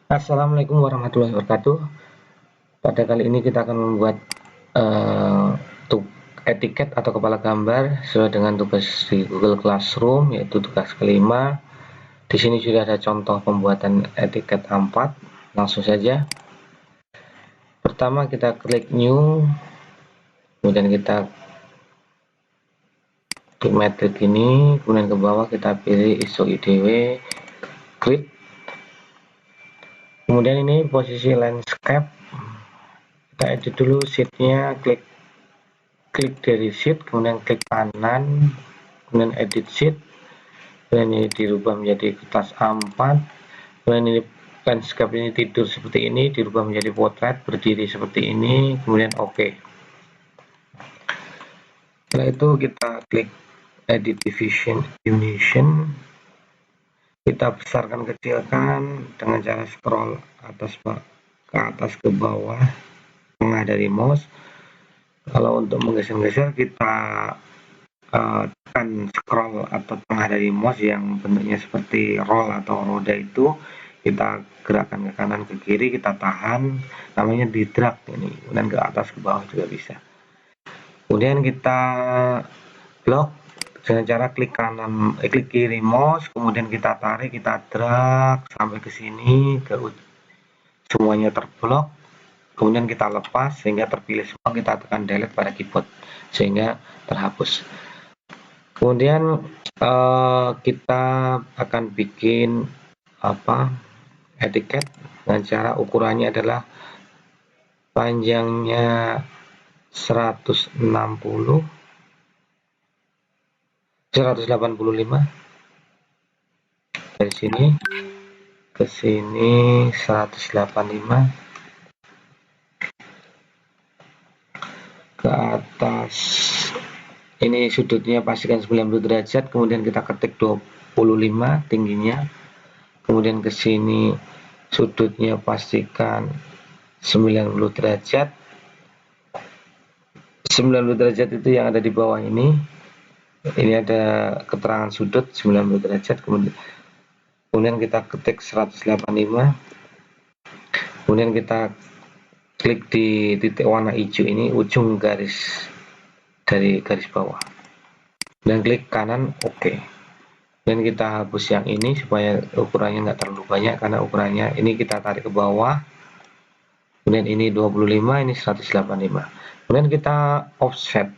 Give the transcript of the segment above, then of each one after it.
Assalamualaikum warahmatullahi wabarakatuh. Pada kali ini kita akan membuat eh, etiket atau kepala gambar sesuai dengan tugas di Google Classroom, yaitu tugas kelima. Di sini sudah ada contoh pembuatan etiket A4. Langsung saja. Pertama kita klik New, kemudian kita klik metrik ini, kemudian ke bawah kita pilih ISO IDW, klik. Kemudian ini posisi landscape, kita edit dulu sheetnya, klik dari sheet, kemudian klik kanan, kemudian edit sheet, kemudian ini dirubah menjadi kertas A4, kemudian ini landscape ini tidur seperti ini, dirubah menjadi potret berdiri seperti ini, kemudian OK. Setelah itu kita klik edit division, kita besarkan kecilkan dengan cara scroll ke atas ke bawah tengah dari mouse. Kalau untuk menggeser-geser kita tekan scroll atau tengah dari mouse yang bentuknya seperti roll atau roda itu, kita gerakkan ke kanan ke kiri, kita tahan, namanya di drag ini, kemudian ke atas ke bawah juga bisa. Kemudian kita blok dengan cara klik kiri mouse, kemudian kita tarik, kita drag sampai ke sini, semuanya terblok, kemudian kita lepas sehingga terpilih semua, kita tekan delete pada keyboard sehingga terhapus. Kemudian kita akan bikin etiket dengan cara ukurannya adalah panjangnya 160, 185, dari sini ke sini 185, ke atas ini sudutnya pastikan 90 derajat, kemudian kita ketik 25 tingginya, kemudian ke sini sudutnya pastikan 90 derajat. 90 derajat itu yang ada di bawah ini ada keterangan sudut 90 derajat, kemudian kita ketik 185, kemudian kita klik di titik warna hijau ini, ujung garis dari garis bawah, dan klik kanan OK. Dan kita hapus yang ini supaya ukurannya nggak terlalu banyak, karena ukurannya ini kita tarik ke bawah, kemudian ini 25, ini 185. Kemudian kita offset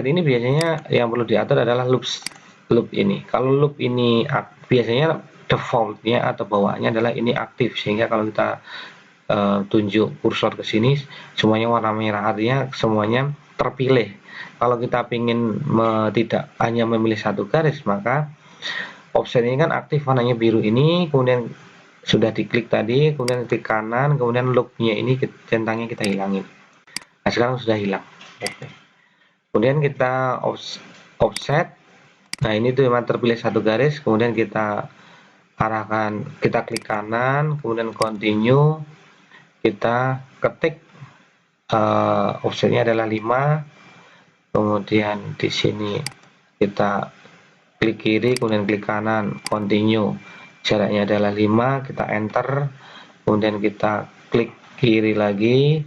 ini biasanya yang perlu diatur adalah loop ini. Kalau loop ini biasanya defaultnya atau bawaannya adalah ini aktif, sehingga kalau kita tunjuk kursor ke sini semuanya warna merah, artinya semuanya terpilih. Kalau kita ingin tidak hanya memilih satu garis, maka offset ini kan aktif, warnanya biru ini, kemudian sudah diklik tadi, kemudian klik kanan, kemudian loopnya ini centangnya kita hilangin. Nah sekarang sudah hilang. Kemudian kita offset, nah ini tuh memang terpilih satu garis, kemudian kita arahkan, kita klik kanan, kemudian continue, kita ketik offsetnya adalah 5, kemudian di sini kita klik kiri, kemudian klik kanan, continue, jaraknya adalah 5, kita enter, kemudian kita klik kiri lagi,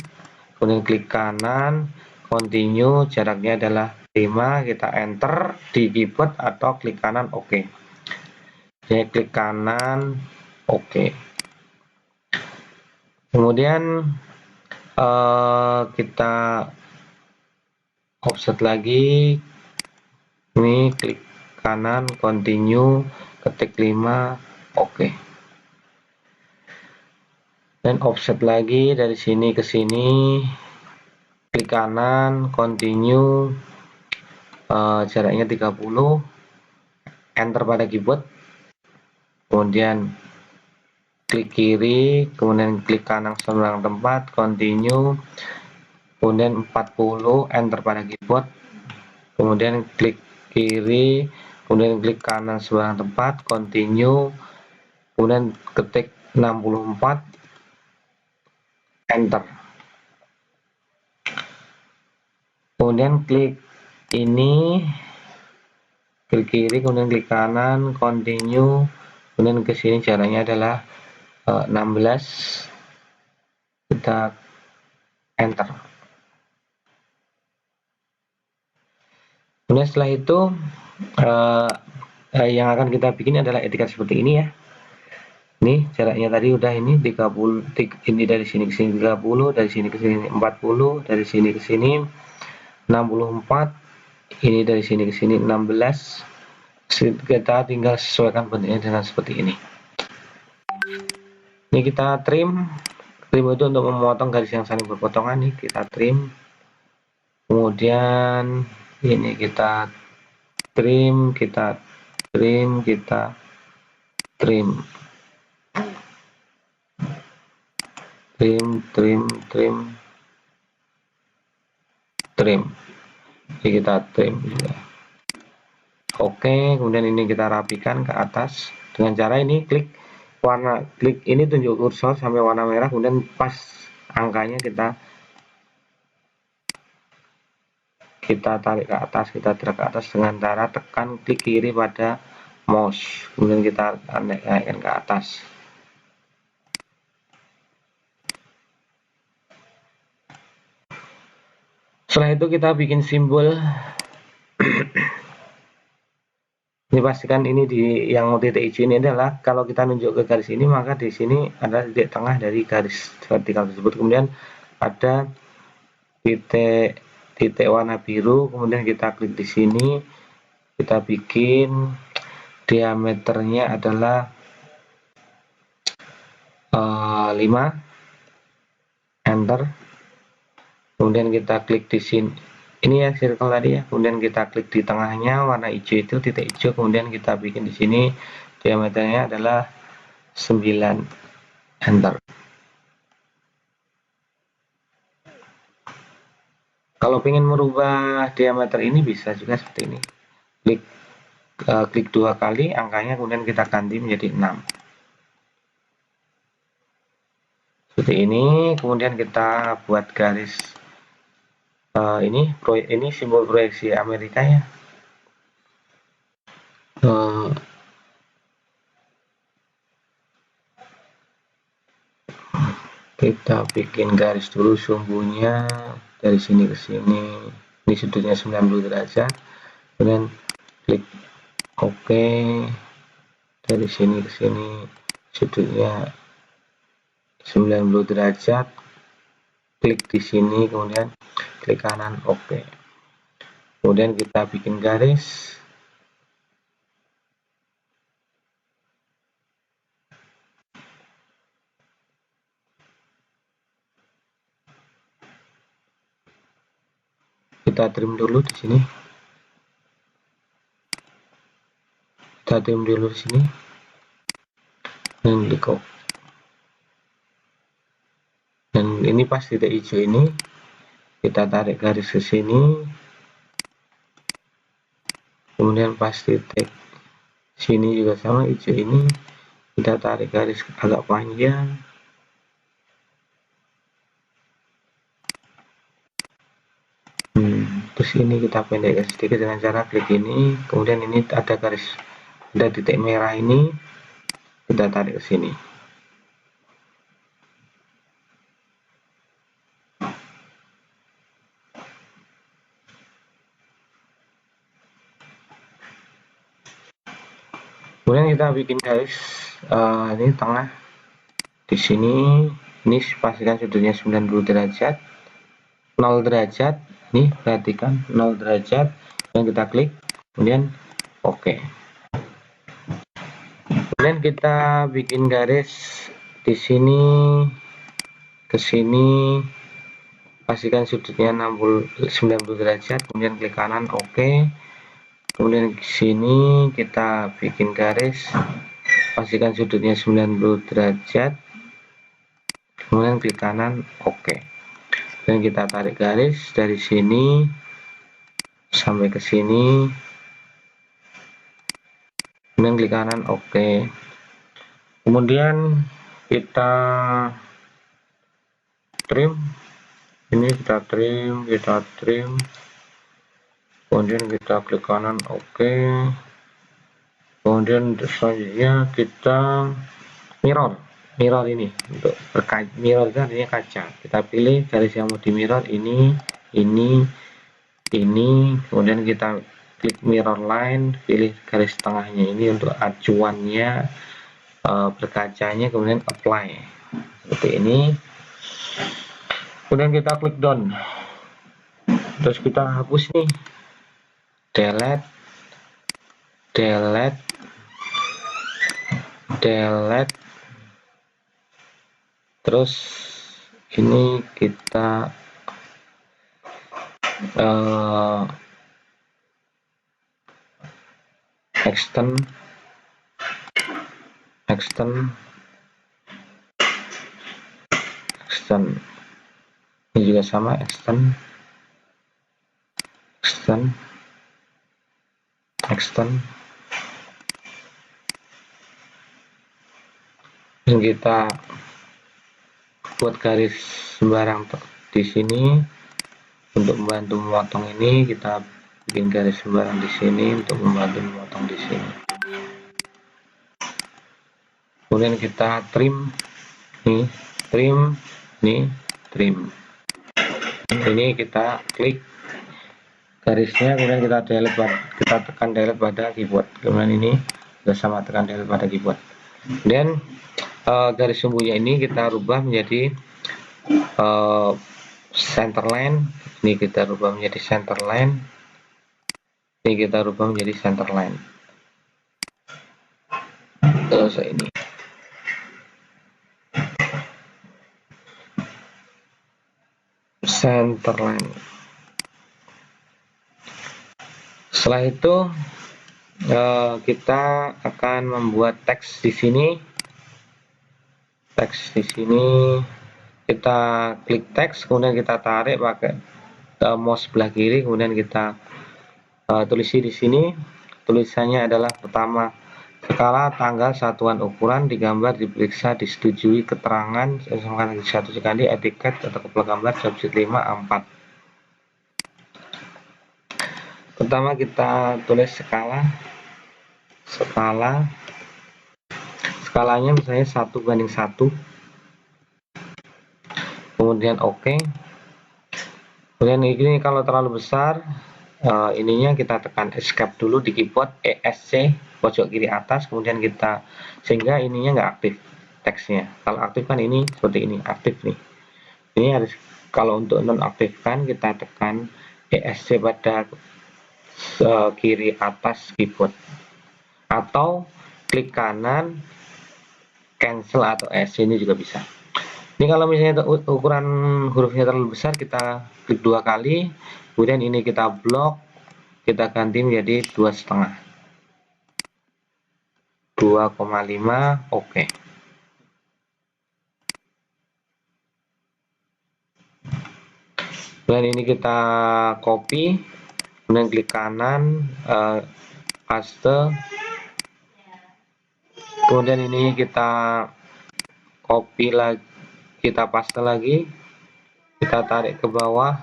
kemudian klik kanan, continue, jaraknya adalah 5, kita enter di keyboard atau klik kanan OK. Jadi klik kanan OK. Kemudian kita offset lagi, ini klik kanan, continue, ketik 5 OK. Dan offset lagi dari sini ke sini, klik kanan, continue, jaraknya 30, enter pada keyboard, kemudian klik kiri, kemudian klik kanan sembarang tempat, continue, kemudian 40, enter pada keyboard, kemudian klik kiri, kemudian klik kanan sembarang tempat, continue, kemudian ketik 64, enter. Kemudian klik ini, klik kiri, kemudian klik kanan, continue, kemudian ke sini jaraknya adalah 16, kita enter. Kemudian setelah itu yang akan kita bikin adalah etiket seperti ini ya. Ini jaraknya tadi udah ini 30, ini dari sini ke sini 30, dari sini ke sini 40, dari sini ke sini 64, ini dari sini ke sini 16. Kita tinggal sesuaikan bentuknya dengan seperti ini. Ini kita trim itu untuk memotong garis yang saling berpotongan nih, kita trim. Kemudian ini kita trim, kita trim, kita trim. Jadi kita trim juga. Oke, kemudian ini kita rapikan ke atas dengan cara ini klik ini tunjuk kursor sampai warna merah, kemudian pas angkanya kita tarik ke atas, kita drag ke atas dengan cara tekan klik kiri pada mouse, kemudian kita naikkan ke atas. Setelah itu kita bikin simbol. Ini pastikan ini di yang titik hijau ini adalah kalau kita nunjuk ke garis ini, maka di sini adalah titik tengah dari garis vertikal tersebut. Kemudian ada titik warna biru, kemudian kita klik di sini, kita bikin diameternya adalah 5, enter. Kemudian kita klik di sini, ini ya circle tadi ya, kemudian kita klik di tengahnya warna hijau itu, titik hijau, kemudian kita bikin di sini diameternya adalah 9, enter. Kalau ingin merubah diameter ini bisa juga seperti ini, klik 2 kali angkanya, kemudian kita ganti menjadi 6 seperti ini. Kemudian kita buat garis ini simbol proyeksi Amerika ya. Kita bikin garis dulu sumbunya dari sini ke sini, ini sudutnya 90 derajat, kemudian klik OK, dari sini ke sini sudutnya 90 derajat, klik di sini, kemudian klik kanan OK, kemudian kita bikin garis. Kita trim dulu di sini. Kita trim dulu di sini. Dan klik OK. Dan ini pas titik hijau ini, kita tarik garis ke sini. Kemudian pas titik sini juga sama, hijau ini, kita tarik garis agak panjang. Terus ini kita pendekkan sedikit dengan cara klik ini, kemudian ini ada garis, ada titik merah ini, kita tarik ke sini. Kemudian kita bikin garis ini tengah di sini, ini pastikan sudutnya 90 derajat, 0 derajat. Nih perhatikan 0 derajat, yang kita klik, kemudian OK. Kemudian kita bikin garis di sini ke sini, pastikan sudutnya 90 derajat, kemudian klik kanan OK. Kemudian di sini kita bikin garis, pastikan sudutnya 90 derajat, kemudian klik kanan OK. Dan kita tarik garis dari sini sampai ke sini, kemudian klik kanan OK. Kemudian kita trim, ini kita trim, kemudian kita klik kanan OK, Kemudian selanjutnya kita mirror ini untuk mirror itu artinya kaca. Kita pilih garis yang mau di mirror ini, kemudian kita klik mirror line, pilih garis tengahnya ini untuk acuannya, berkacanya, kemudian apply seperti ini. Kemudian kita klik done, terus kita hapus nih, delete, terus ini kita extend ini juga sama, extend dan kita buat garis sembarang di sini untuk membantu memotong ini. Kita bikin garis sembarang di sini untuk membantu memotong di sini. Kemudian kita trim nih, trim ini kita klik garisnya, kemudian kita delete, kita tekan delete pada keyboard. Kemudian ini sudah sama, tekan delete pada keyboard. Dan garis sumbunya ini kita rubah menjadi center line. Ini kita rubah menjadi center line. Ini kita rubah menjadi center line. Terus ini. Center line. Setelah itu kita akan membuat teks di sini. Kita klik teks, kemudian kita tarik pakai mouse sebelah kiri, kemudian kita tulisi di sini. Tulisannya adalah pertama, skala, tanggal, satuan ukuran, digambar, diperiksa, disetujui, keterangan, satu sekali, etiket atau kepala gambar, subjek 5, A4. Pertama kita tulis skalanya misalnya 1:1, kemudian oke. Kemudian ini kalau terlalu besar, ininya kita tekan escape dulu di keyboard, ESC pojok kiri atas, kemudian kita, sehingga ininya nggak aktif teksnya. Kalau aktif kan ini seperti ini, aktif nih. Ini harus, kalau untuk nonaktifkan kita tekan ESC pada kiri atas keyboard, atau klik kanan cancel atau ESC, ini juga bisa. Ini kalau misalnya ukuran hurufnya terlalu besar, kita klik 2 kali, kemudian ini kita blok, kita ganti menjadi 2,5, 2,5, oke. Dan ini kita copy, kemudian klik kanan, paste, kemudian ini kita copy lagi, kita paste lagi, kita tarik ke bawah,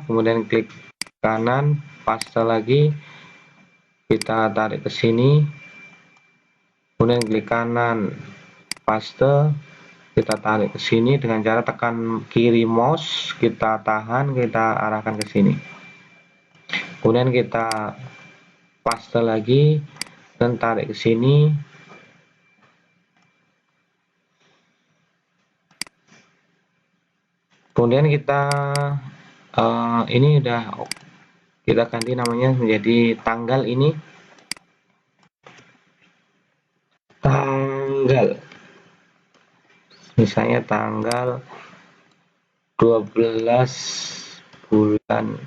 kemudian klik kanan, paste lagi, kita tarik ke sini, kemudian klik kanan, paste, kita tarik ke sini dengan cara tekan kiri mouse, kita tahan, kita arahkan ke sini, kemudian kita paste lagi dan tarik ke sini, kemudian kita ini udah kita ganti namanya menjadi tanggal. Ini tanggal, misalnya tanggal 12 bulan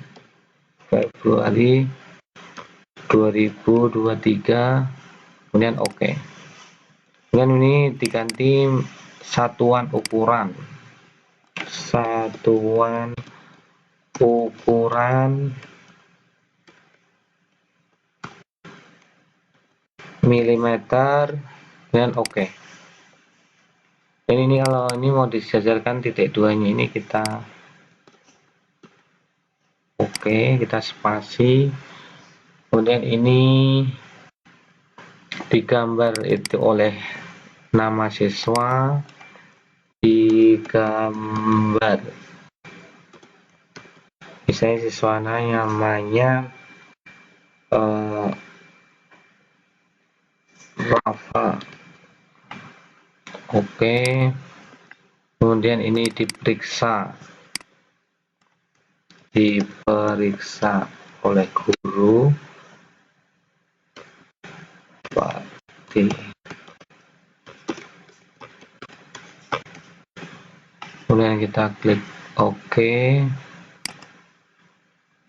Februari 2023, kemudian oke. Kemudian ini diganti satuan ukuran milimeter, dan oke. Dan ini kalau ini mau disejajarkan titik 2 nya ini kita oke, kita spasi, Kemudian ini digambar itu oleh nama siswa, digambar misalnya siswa namanya Rafa. Oke. Kemudian ini diperiksa oleh guru Fatih. Kemudian kita klik OK.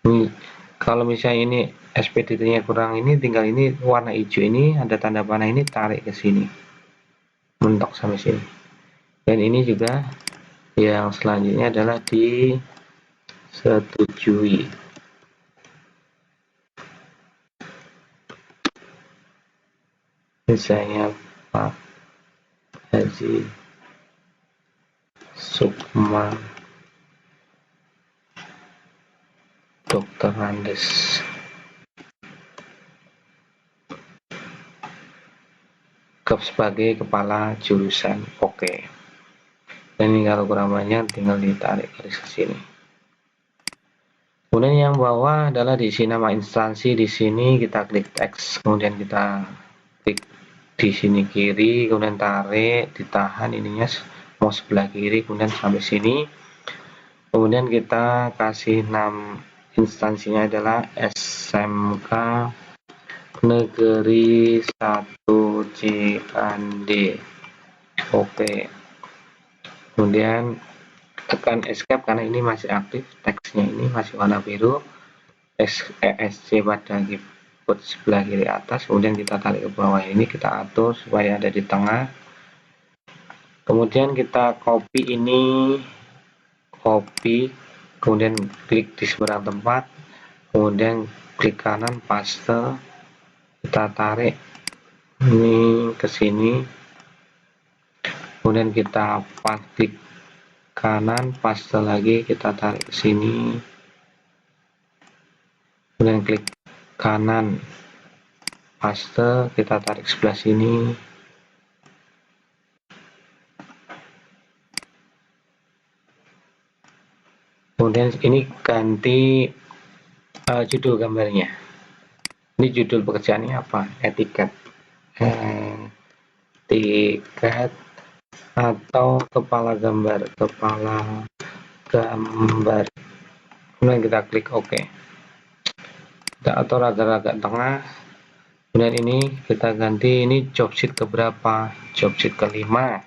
Ini kalau misalnya ini SPDT-nya kurang, ini tinggal ini warna hijau ini ada tanda panah ini, tarik ke sini, mentok sampai sini. Dan ini juga yang selanjutnya adalah disetujui. Misalnya Pak Haji Sukma Dr. Andes. Sebagai kepala jurusan. Oke. Dan ini kalau kurang banyak tinggal ditarik garis ke sini. Kemudian yang bawah adalah diisi nama instansi. Di sini kita klik teks, kemudian kita klik di sini kiri, kemudian tarik, ditahan ininya mau sebelah kiri, kemudian sampai sini. Kemudian kita kasih nama instansinya adalah SMK Negeri 1 Cikande. Oke. Kemudian tekan escape karena ini masih aktif, teksnya ini masih warna biru. ESC pada keyboard sebelah kiri atas, kemudian kita tarik ke bawah ini, kita atur supaya ada di tengah. Kemudian kita copy ini, kemudian klik di seberang tempat, kemudian klik kanan paste, kita tarik ini ke sini, kemudian kita klik kanan paste lagi, kita tarik ke sini, kemudian klik kanan paste, kita tarik sebelah sini, kemudian ini ganti judul gambarnya. Ini judul pekerjaannya apa? Etiket atau kepala gambar. Kemudian kita klik OK. Kita atur agak tengah. Kemudian ini kita ganti, ini job sheet keberapa? Job sheet kelima.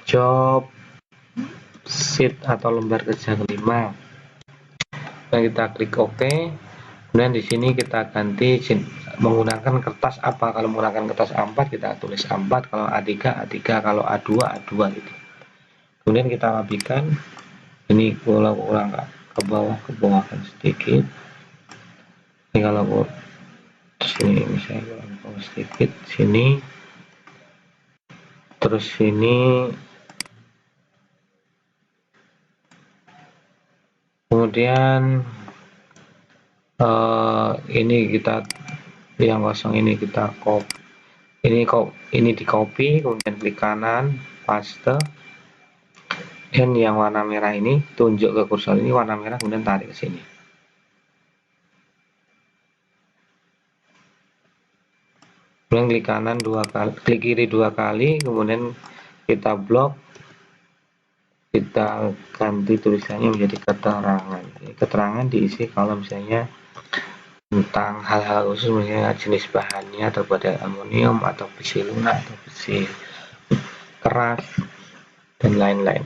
Job sheet atau lembar kerja kelima. Dan kita klik OK. Kemudian di sini kita ganti menggunakan kertas apa. Kalau menggunakan kertas A4 kita tulis A4, kalau A3 A3, kalau A2 A2 gitu. Kemudian kita rapikan. Ini kalau kurang ke bawahkan sedikit. Ini kalau sini misalnya kurang ke bawah sedikit, sini. Terus sini. Kemudian ini kita yang kosong ini kita ini di copy, kemudian klik kanan paste, dan yang warna merah ini tunjuk ke kursor ini warna merah, kemudian tarik ke sini. Kemudian klik kanan klik kiri 2 kali, kemudian kita blok, kita ganti tulisannya menjadi keterangan. Keterangan diisi kalau misalnya tentang hal-hal khusus, misalnya jenis bahannya terbuat dari aluminium atau besi lunak atau besi keras dan lain-lain.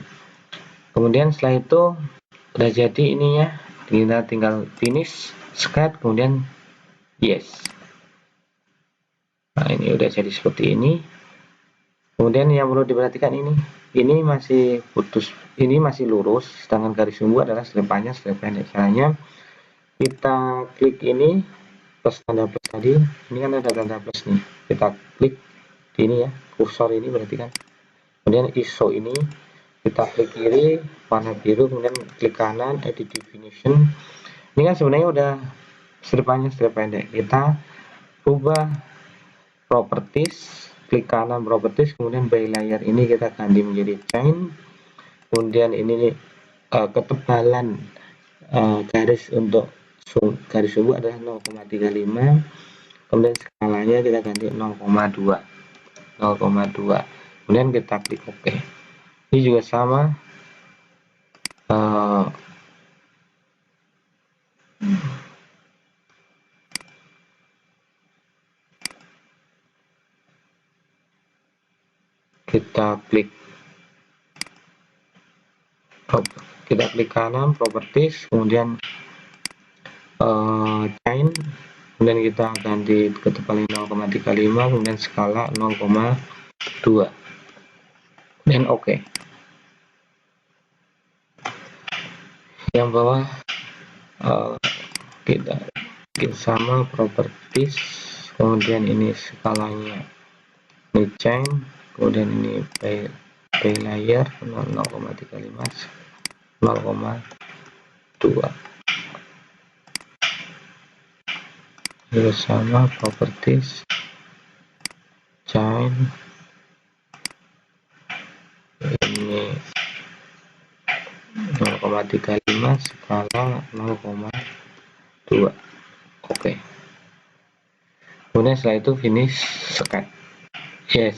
Kemudian setelah itu udah jadi ininya, kita tinggal finish, scan, kemudian yes. Nah ini udah jadi seperti ini. Kemudian yang perlu diperhatikan ini masih putus, ini masih lurus, sedangkan garis sumbu adalah strip panjang, strip pendek. Caranya kita klik ini plus tanda plus tadi, ini kan ada tanda plus nih, kita klik di ini ya, kursor ini berarti kan. Kemudian ISO ini kita klik kiri warna biru, kemudian klik kanan edit definition. Ini kan sebenarnya udah strip panjang strip pendek. Kita ubah properties, klik kanan properties, kemudian by layer ini kita ganti menjadi chain, kemudian ini ketebalan garis untuk garis sumbu adalah 0,35, kemudian skalanya kita ganti 0,2, kemudian kita klik OK. Ini juga sama, kita klik kanan properties, kemudian chain, kemudian kita ganti ketebalan 0,35, kemudian skala 0,2, dan OK. Yang bawah kita sama properties, kemudian ini skalanya, ini chain, kemudian ini by layer 0,35, 0,2. Juga sama properties, chain, ini 0,35, skala 0,2. Oke. Kemudian setelah itu finish scan. Yes.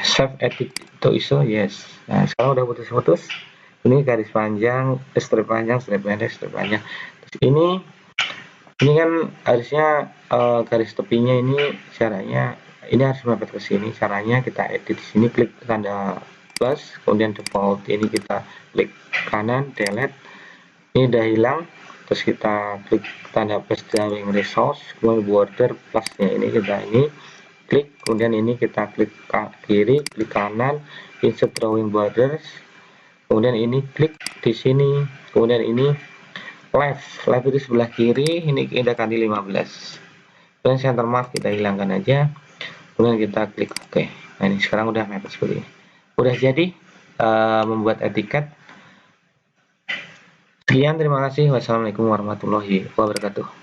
Save edit to ISO. Yes. Nah, sekarang udah putus-putus. Ini garis panjang, strip panjang, strip pendek, strip panjang. Terus ini kan harusnya garis tepinya ini caranya ini harus mepet ke sini. Caranya kita edit di sini, klik tanda plus, kemudian default ini kita klik kanan, delete. Ini udah hilang, terus kita klik tanda plus drawing resource, kemudian border plusnya ini kita klik, kemudian ini kita klik kiri, klik kanan, insert drawing borders, kemudian ini klik di sini, kemudian ini left itu sebelah kiri, ini kita ganti 15, kemudian center mark kita hilangkan aja, kemudian kita klik OK. Nah, ini sekarang udah mepet seperti ini, udah jadi membuat etiket. Sekian, terima kasih. Wassalamualaikum warahmatullahi wabarakatuh.